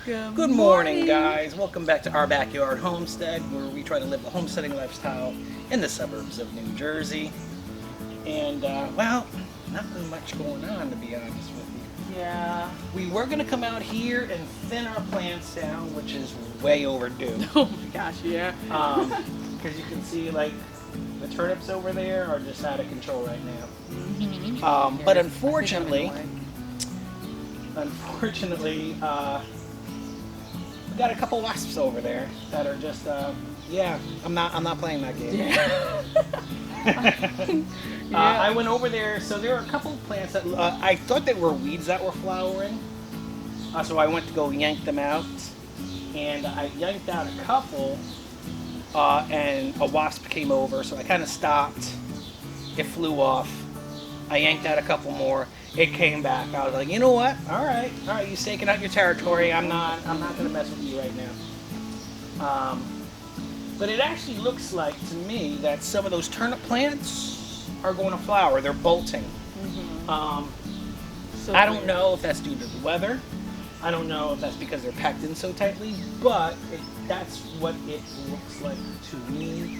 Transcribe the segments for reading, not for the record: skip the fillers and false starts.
Good morning, guys. Welcome back to our backyard homestead, where we try to live the homesteading lifestyle in the suburbs of New Jersey. And, well, nothing much going on, to be honest with you. Yeah. We were going to come out here and thin our plants down, which is way overdue. Oh my gosh, yeah. Because you can see, like, the turnips over there are just out of control right now. Mm-hmm. But unfortunately, we got a couple wasps over there that are just, yeah, I'm not playing that game. Yeah. I went over there, so there are a couple of plants that, I thought they were weeds that were flowering. So I went to go yank them out, and I yanked out a couple, and a wasp came over, so I kind of stopped. It flew off. I yanked out a couple more. It came back. I was like, you know what? All right, you're staking out your territory. I'm not gonna mess with you right now. But it actually looks like to me that some of those turnip plants are going to flower. They're bolting. So I don't know if that's due to the weather. I don't know if that's because they're packed in so tightly, but that's what it looks like to me,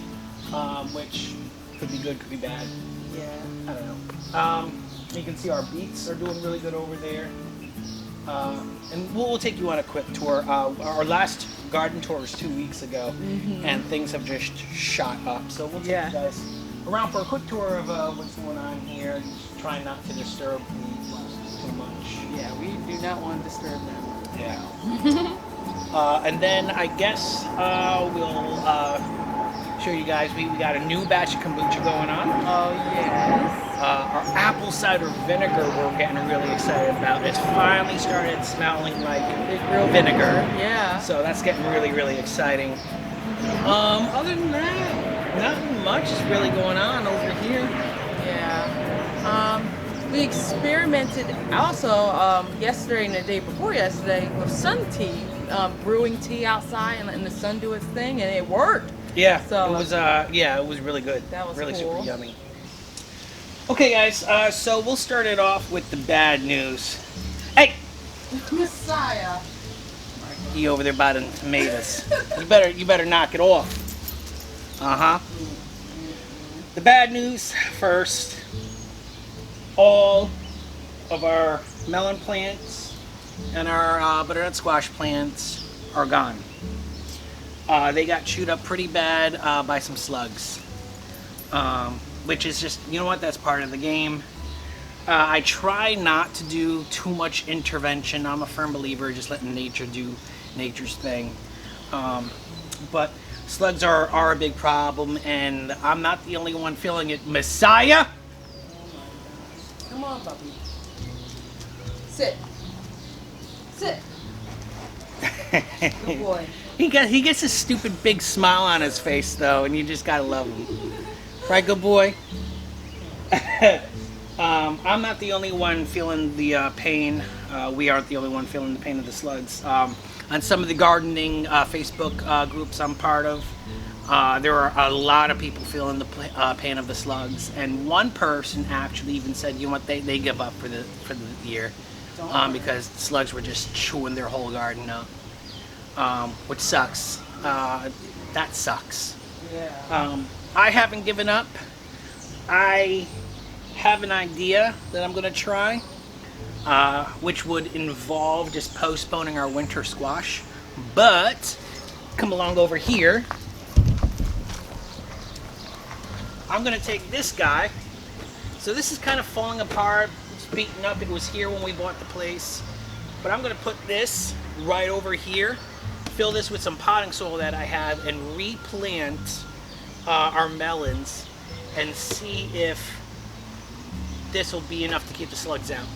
which could be good, could be bad. Yeah. I don't know. You can see our beets are doing really good over there. And we'll take you on a quick tour. Our last garden tour was 2 weeks ago, and things have just shot up. So we'll take you guys around for a quick tour of what's going on here. Just trying not to disturb the wasps too much. Yeah, we do not want to disturb them. Yeah. And then I guess we'll show you guys, we got a new batch of kombucha going on. Oh, yes. Our apple cider vinegar we're getting really excited about. It's finally started smelling like Real vinegar. Yeah. So that's getting really, really exciting. Other than that, not much is really going on over here. Yeah. We experimented also yesterday and the day before yesterday with sun tea, brewing tea outside and letting the sun do its thing, and it worked. Yeah, So, it was really good. That was really cool. super yummy. Okay, guys, so we'll start it off with the bad news. Hey, Messiah. he over there by the tomatoes. You better knock it off. The bad news first. All of our melon plants and our butternut squash plants are gone. They got chewed up pretty bad by some slugs. Which is just, you know what, that's part of the game. I try not to do too much intervention. I'm a firm believer just letting nature do nature's thing. But slugs are a big problem, and I'm not the only one feeling it. Messiah! Come on, puppy. Sit. Sit. Good boy. He gets a stupid big smile on his face, though, and you just gotta love him. Right, good boy? I'm not the only one feeling the pain. We aren't the only one feeling the pain of the slugs. On some of the gardening Facebook groups I'm part of, there are a lot of people feeling the pain of the slugs. And one person actually even said, you know what, they give up for the year because slugs were just chewing their whole garden up, which sucks. That sucks. Yeah. I haven't given up. I have an idea that I'm going to try, which would involve just postponing our winter squash. But, come along over here. I'm going to take this guy. So this is kind of falling apart. It's beaten up. It was here when we bought the place. But I'm going to put this right over here, fill this with some potting soil that I have, and replant our melons and see if this will be enough to keep the slugs out.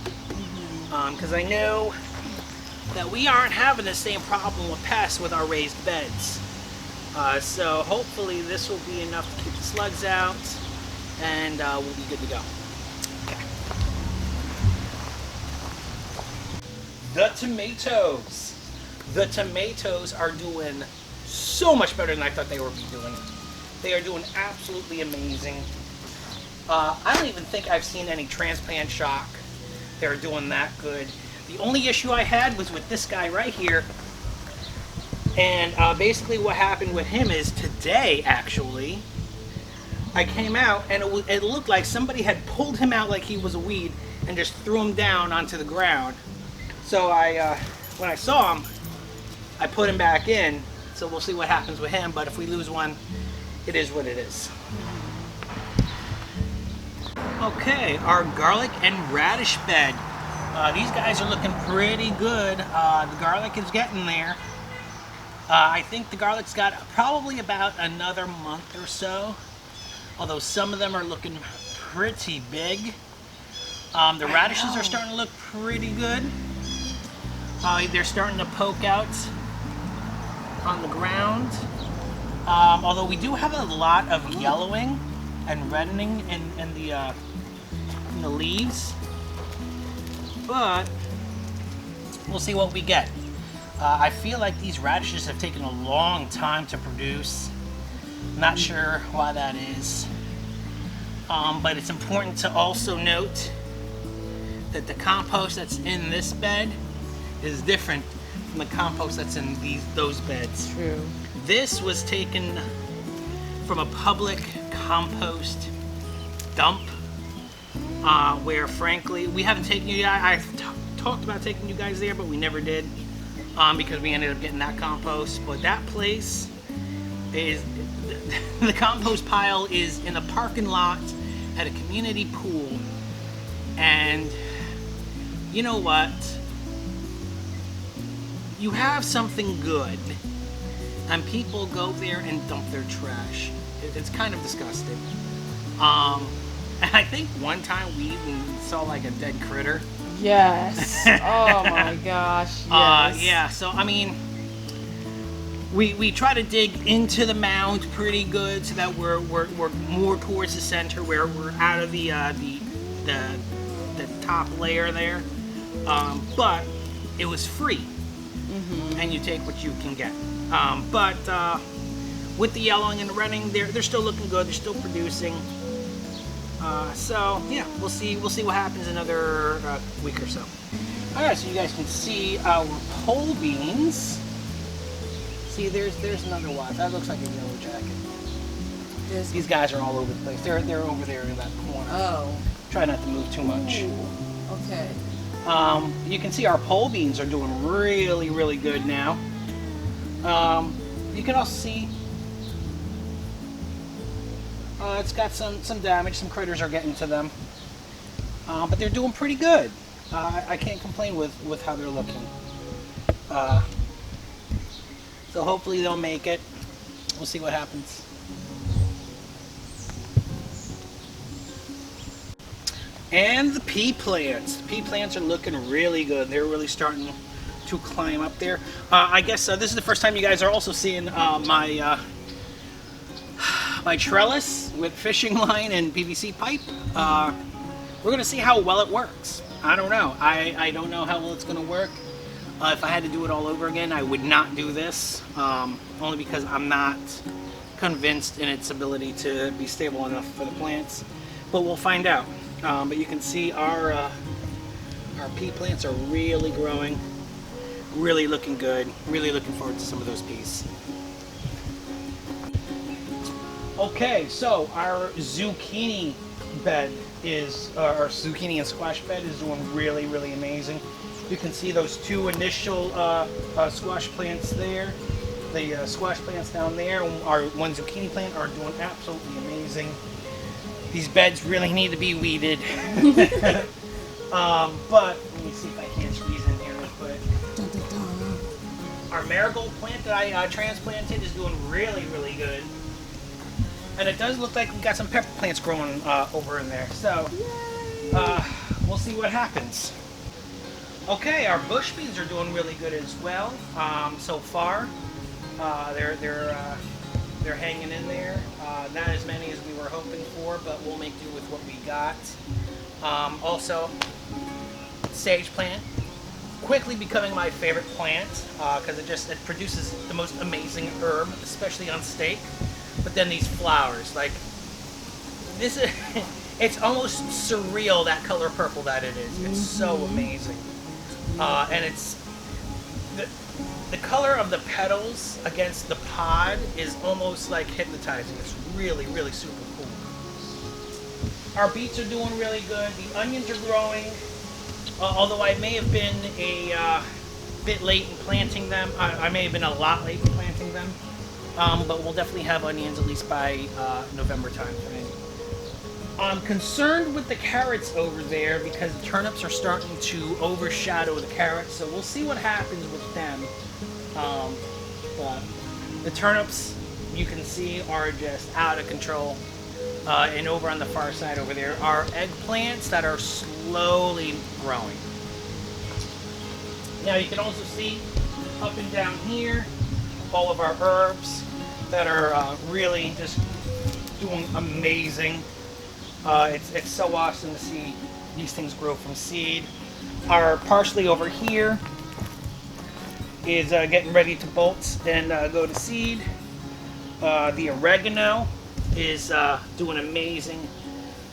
Because I know that we aren't having the same problem with pests with our raised beds. So hopefully this will be enough to keep the slugs out, and we'll be good to go. Okay. The tomatoes. The tomatoes are doing so much better than I thought they would be doing. They are doing absolutely amazing. I don't even think I've seen any transplant shock. They're doing that good. The only issue I had was with this guy right here. And basically what happened with him is today, actually, I came out and it looked like somebody had pulled him out like he was a weed and just threw him down onto the ground. So when I saw him, I put him back in. So we'll see what happens with him. But if we lose one, it is what it is. Okay, our garlic and radish bed. These guys are looking pretty good. The garlic is getting there. I think the garlic's got probably about another month or so. Although some of them are looking pretty big. The radishes are starting to look pretty good. They're starting to poke out on the ground. Although we do have a lot of yellowing and reddening in the leaves. But we'll see what we get. I feel like these radishes have taken a long time to produce. Not sure why that is. But it's important to also note that the compost that's in this bed is different from the compost that's in those beds. True. This was taken from a public compost dump where, frankly, we haven't taken you. I've talked about taking you guys there, but we never did because we ended up getting that compost. But that place is the compost pile is in a parking lot at a community pool, and you know what? You have something good, and people go there and dump their trash. It's kind of disgusting. And I think one time we even saw like a dead critter. Yes. Oh my gosh. Yes. Yeah. So I mean, we try to dig into the mound pretty good so that we're more towards the center, where we're out of the top layer there. But it was free, and you take what you can get. But with the yellowing and the running, they're still looking good. They're still producing. So yeah, we'll see what happens another week or so. All right, so you guys can see our pole beans. See, there's another one. That looks like a yellow jacket. These guys are all over the place. They're over there in that corner. Oh. Try not to move too much. Ooh. Okay. You can see our pole beans are doing really, really good now. You can also see it's got some damage. Some critters are getting to them, but they're doing pretty good. I can't complain with how they're looking. So hopefully they'll make it. We'll see what happens. And the pea plants. The pea plants are looking really good. They're really starting to climb up there. I guess this is the first time you guys are also seeing my trellis with fishing line and PVC pipe. We're gonna see how well it works. I don't know. I don't know how well it's gonna work. If I had to do it all over again, I would not do this, only because I'm not convinced in its ability to be stable enough for the plants. But we'll find out. But you can see our pea plants are really growing, really looking good. Really looking forward to some of those peas. Okay, so our zucchini bed our zucchini and squash bed is doing really, really amazing. You can see those two initial squash plants there. The squash plants down there, our one zucchini plant, are doing absolutely amazing. These beds really need to be weeded. But let me see if I can squeeze in here real quick. Our marigold plant that I transplanted is doing really, really good. And it does look like we've got some pepper plants growing over in there. So we'll see what happens. Okay, our bush beans are doing really good as well so far. They're hanging in there. Not as many as we were hoping for, but we'll make do with what we got. Also, sage plant, quickly becoming my favorite plant because it produces the most amazing herb, especially on steak. But then these flowers, like this is, it's almost surreal that color purple that it is. It's so amazing. And the color of the petals against the pod is almost like hypnotizing. It's really, really super cool. Our beets are doing really good. The onions are growing. Although I may have been a bit late in planting them. I may have been a lot late in planting them. But we'll definitely have onions at least by November time frame. I'm concerned with the carrots over there because the turnips are starting to overshadow the carrots, so we'll see what happens with them. But the turnips, you can see, are just out of control. And over on the far side over there are eggplants that are slowly growing. Now you can also see up and down here all of our herbs that are really just doing amazing. It's so awesome to see these things grow from seed. Our parsley over here is getting ready to bolt and go to seed. The oregano is doing amazing.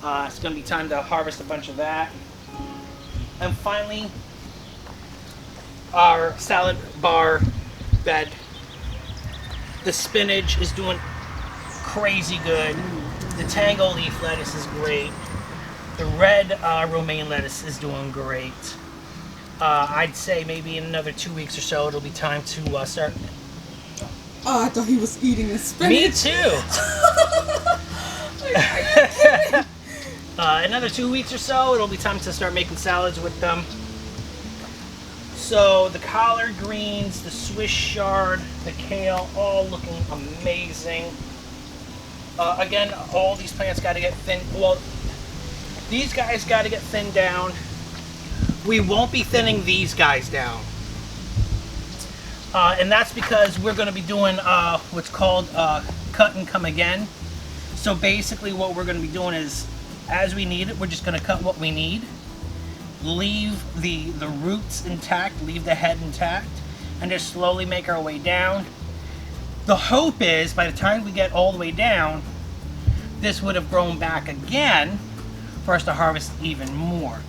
It's going to be time to harvest a bunch of that. And finally, our salad bar bed. The spinach is doing crazy good. The tango leaf lettuce is great. The red romaine lettuce is doing great. I'd say maybe in another 2 weeks or so it'll be time to start. Oh, I thought he was eating the spinach. Me too. Another 2 weeks or so it'll be time to start making salads with them. So the collard greens, the Swiss chard, the kale, all looking amazing. Again, all these plants got to get thin. Well, these guys got to get thinned down. We won't be thinning these guys down. And that's because we're going to be doing what's called cut and come again. So basically what we're going to be doing is, as we need it, we're just going to cut what we need. Leave the roots intact, leave the head intact, and just slowly make our way down. The hope is by the time we get all the way down, this would have grown back again for us to harvest even more.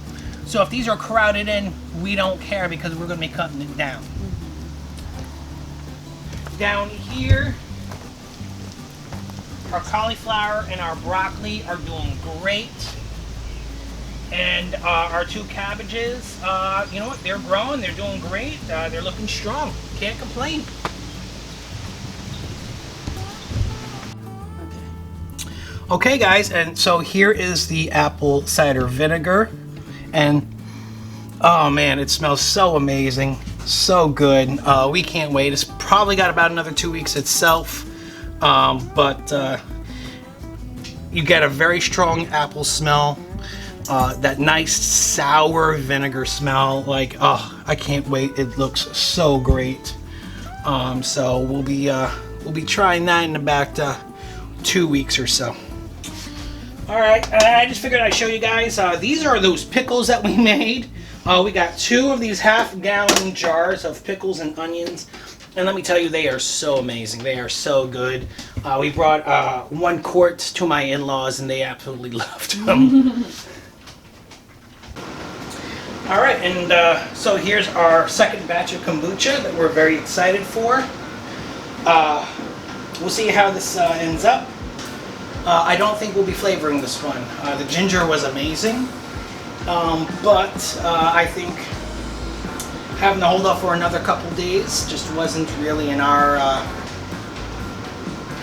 So if these are crowded in, we don't care because we're going to be cutting it down. Down here, our cauliflower and our broccoli are doing great. And our 2 cabbages, you know what, they're growing, they're doing great, they're looking strong. Can't complain. Okay guys, and so here is the apple cider vinegar, and oh man, it smells so amazing, so good. We can't wait. It's probably got about another 2 weeks itself, but you get a very strong apple smell, that nice sour vinegar smell. Like, oh, I can't wait. It looks so great. So we'll be trying that in about 2 weeks or so. Alright, I just figured I'd show you guys. These are those pickles that we made. We got 2 of these half-gallon jars of pickles and onions. And let me tell you, they are so amazing. They are so good. We brought 1 quart to my in-laws, and they absolutely loved them. Alright, and so here's our second batch of kombucha that we're very excited for. We'll see how this ends up. I don't think we'll be flavoring this one. The ginger was amazing, but I think having to hold off for another couple days just wasn't really in our...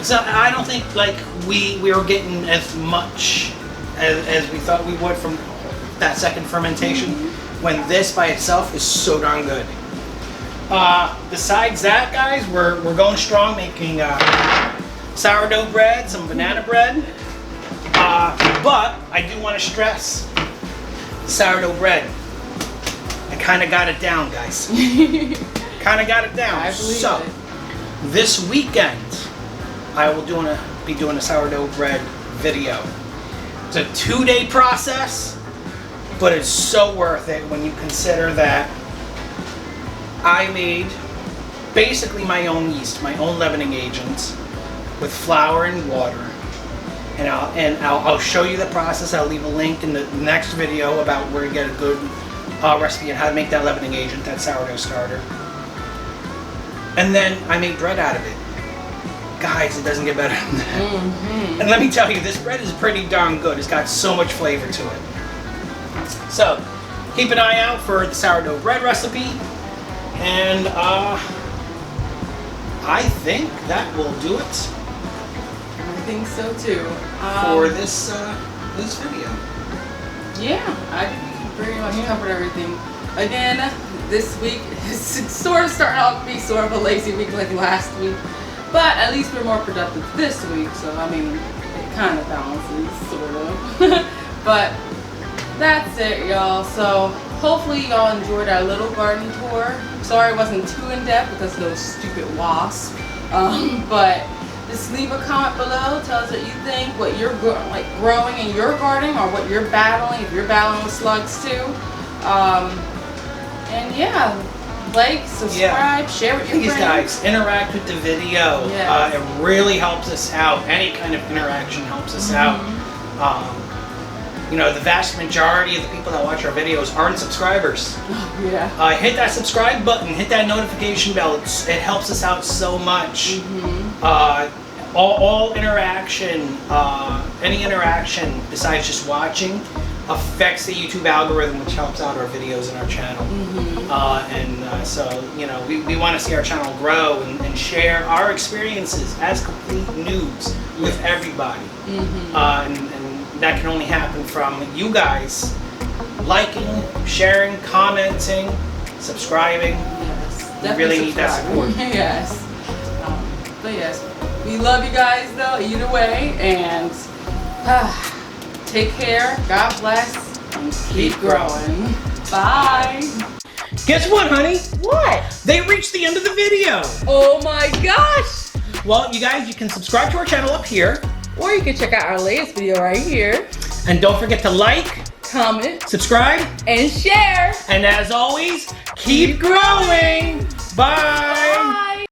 So I don't think like we were getting as much as we thought we would from that second fermentation, when this by itself is so darn good. Besides that, guys, we're going strong, making sourdough bread, some banana bread, but I do want to stress sourdough bread. I kind of got it down, guys. Kind of got it down. I believe so it. this weekend I will be doing a sourdough bread video. It's a 2-day process, but it's so worth it when you consider that I made basically my own yeast, my own leavening agents, with flour and water, and I'll show you the process. I'll leave a link in the next video about where to get a good recipe and how to make that leavening agent, that sourdough starter. And then I made bread out of it. Guys, it doesn't get better than that. And let me tell you, this bread is pretty darn good. It's got so much flavor to it. So, keep an eye out for the sourdough bread recipe. And I think that will do it I think so too. for this this video. Yeah, I think we pretty much covered everything. Again, this week is sort of starting out to be sort of a lazy week like last week, but at least we're more productive this week. So I mean, it kind of balances, sort of. But that's it, y'all. So hopefully y'all enjoyed our little garden tour. Sorry it wasn't too in depth because of those stupid wasps. But just leave a comment below. Tell us what you think, what you're growing in your garden, or what you're battling, if you're battling with slugs too. And yeah, like, subscribe, share with your Please, friends. guys, interact with the video. Yes. It really helps us out. Any kind of interaction helps us out. You know, the vast majority of the people that watch our videos aren't subscribers. Yeah. Hit that subscribe button, hit that notification bell. It helps us out so much. All interaction, any interaction besides just watching, affects the YouTube algorithm, which helps out our videos and our channel. So, you know, we want to see our channel grow and share our experiences as complete noobs with everybody. And that can only happen from you guys liking, sharing, commenting, subscribing. Yes, We really need that support. Yes. But yes, we love you guys though, either way, and take care, God bless, and keep growing. Bye. Guess what, honey? What? They reached the end of the video. Oh my gosh! Well, you guys, you can subscribe to our channel up here. Or you can check out our latest video right here. And don't forget to like, Comment, subscribe, and share. and as always, keep growing. Bye.